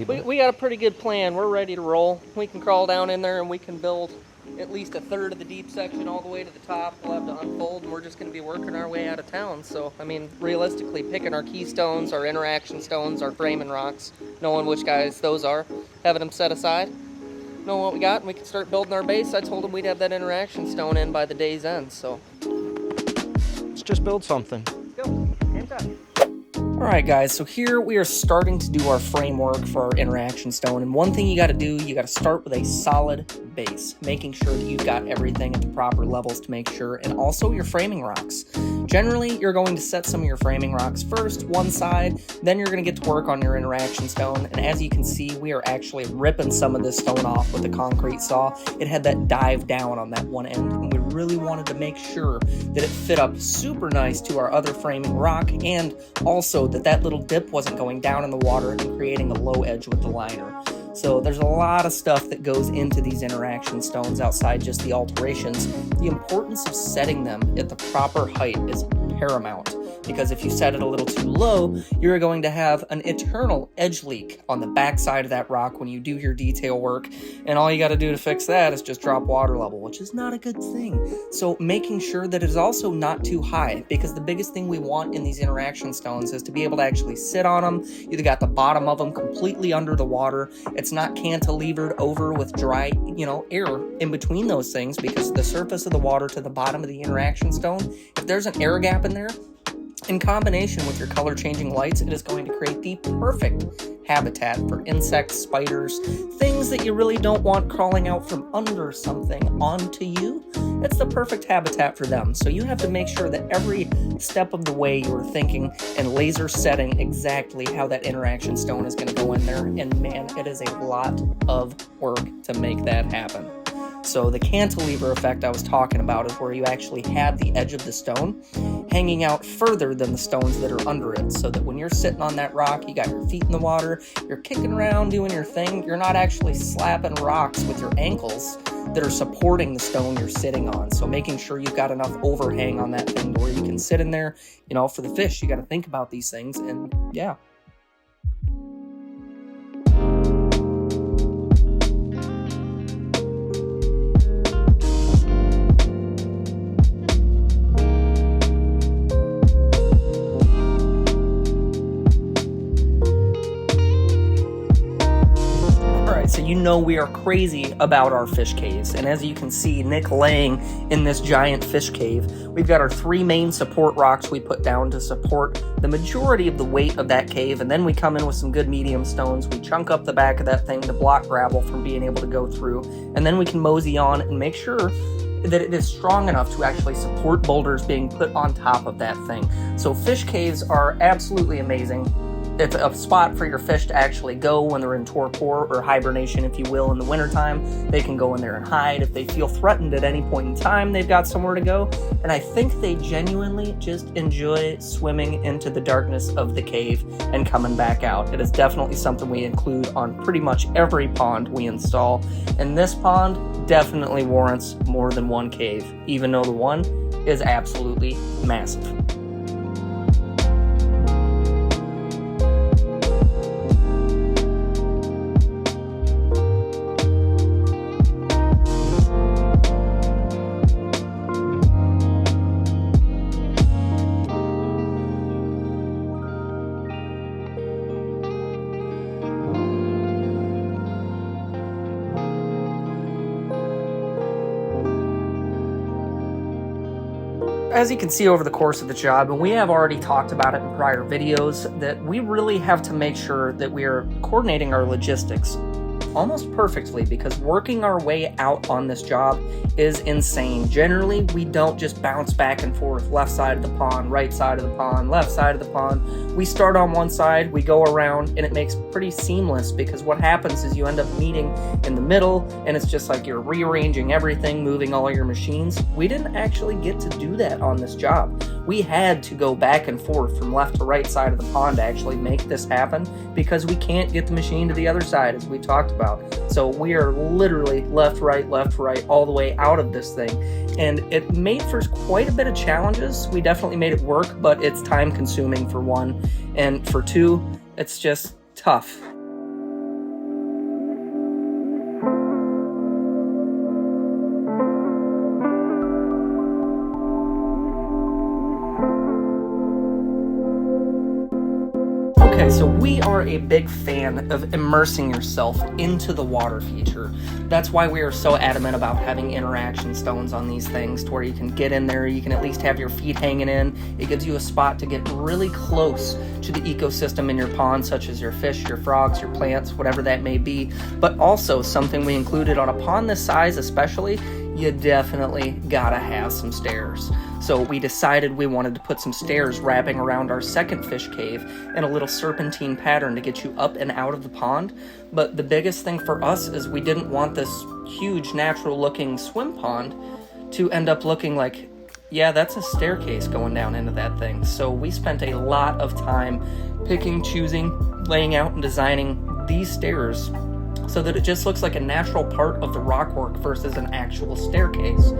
see. But We got a pretty good plan. We're ready to roll. We can crawl down in there and we can build at least a third of the deep section all the way to the top. We'll have to unfold and we're just going to be working our way out of town. So, I mean, realistically, picking our keystones, our interaction stones, our framing rocks, knowing which guys those are, having them set aside, knowing what we got, and we can start building our base. I told him we'd have that interaction stone in by the day's end, so. let's just build something. Let's go. In touch. Alright guys, so here we are starting to do our framework for our interaction stone, and one thing you gotta do, you gotta start with a solid base, making sure that you've got everything at the proper levels to make sure, and also your framing rocks. Generally, you're going to set some of your framing rocks first, one side, then you're going to get to work on your interaction stone, and as you can see, we are actually ripping some of this stone off with the concrete saw. It had that dive down on that one end, and we really wanted to make sure that it fit up super nice to our other framing rock, and also that little dip wasn't going down in the water and creating a low edge with the liner. So there's a lot of stuff that goes into these interaction stones outside just the alterations. The importance of setting them at the proper height is paramount, because if you set it a little too low, you're going to have an eternal edge leak on the back side of that rock when you do your detail work, and all you got to do to fix that is just drop water level, which is not a good thing. So making sure that it is also not too high, because the biggest thing we want in these interaction stones is to be able to actually sit on them. You got the bottom of them completely under the water. It's not cantilevered over with dry, air in between those things, because the surface of the water to the bottom of the interaction stone, if there's an air gap in there, in combination with your color changing lights, it is going to create the perfect habitat for insects, spiders, things that you really don't want crawling out from under something onto you. It's the perfect habitat for them. So you have to make sure that every step of the way you are thinking and laser setting exactly how that interaction stone is going to go in there. And man, it is a lot of work to make that happen. So the cantilever effect I was talking about is where you actually have the edge of the stone hanging out further than the stones that are under it, so that when you're sitting on that rock, you got your feet in the water, you're kicking around doing your thing, you're not actually slapping rocks with your ankles that are supporting the stone you're sitting on. So making sure you've got enough overhang on that thing where you can sit in there. For the fish, you got to think about these things, and yeah. So we are crazy about our fish caves, and as you can see, Nick laying in this giant fish cave, we've got our 3 main support rocks we put down to support the majority of the weight of that cave, and then we come in with some good medium stones. We chunk up the back of that thing to block gravel from being able to go through, and then we can mosey on and make sure that it is strong enough to actually support boulders being put on top of that thing. So fish caves are absolutely amazing. It's a spot for your fish to actually go when they're in torpor or hibernation, if you will, in the wintertime. They can go in there and hide. If they feel threatened at any point in time, they've got somewhere to go. And I think they genuinely just enjoy swimming into the darkness of the cave and coming back out. It is definitely something we include on pretty much every pond we install. And this pond definitely warrants more than one cave, even though the one is absolutely massive. As you can see over the course of the job, and we have already talked about it in prior videos, that we really have to make sure that we are coordinating our logistics almost perfectly, because working our way out on this job is insane. Generally, we don't just bounce back and forth, left side of the pond, right side of the pond, left side of the pond. We start on one side, we go around, and it makes pretty seamless, because what happens is you end up meeting in the middle, and it's just like you're rearranging everything, moving all your machines. We didn't actually get to do that on this job. We had to go back and forth from left to right side of the pond to actually make this happen, because we can't get the machine to the other side, as we talked about. So we are literally left, right, all the way out of this thing. And it made for quite a bit of challenges. We definitely made it work, but it's time consuming for one. And for two, it's just tough. guys, so we are a big fan of immersing yourself into the water feature. That's why we are so adamant about having interaction stones on these things, to where you can get in there, you can at least have your feet hanging in. It gives you a spot to get really close to the ecosystem in your pond, such as your fish, your frogs, your plants, whatever that may be. But also something we included on a pond this size especially, you definitely gotta have some stairs. So we decided we wanted to put some stairs wrapping around our second fish cave in a little serpentine pattern to get you up and out of the pond. But the biggest thing for us is we didn't want this huge natural looking swim pond to end up looking like, yeah, that's a staircase going down into that thing. So we spent a lot of time picking, choosing, laying out, and designing these stairs so that it just looks like a natural part of the rockwork versus an actual staircase.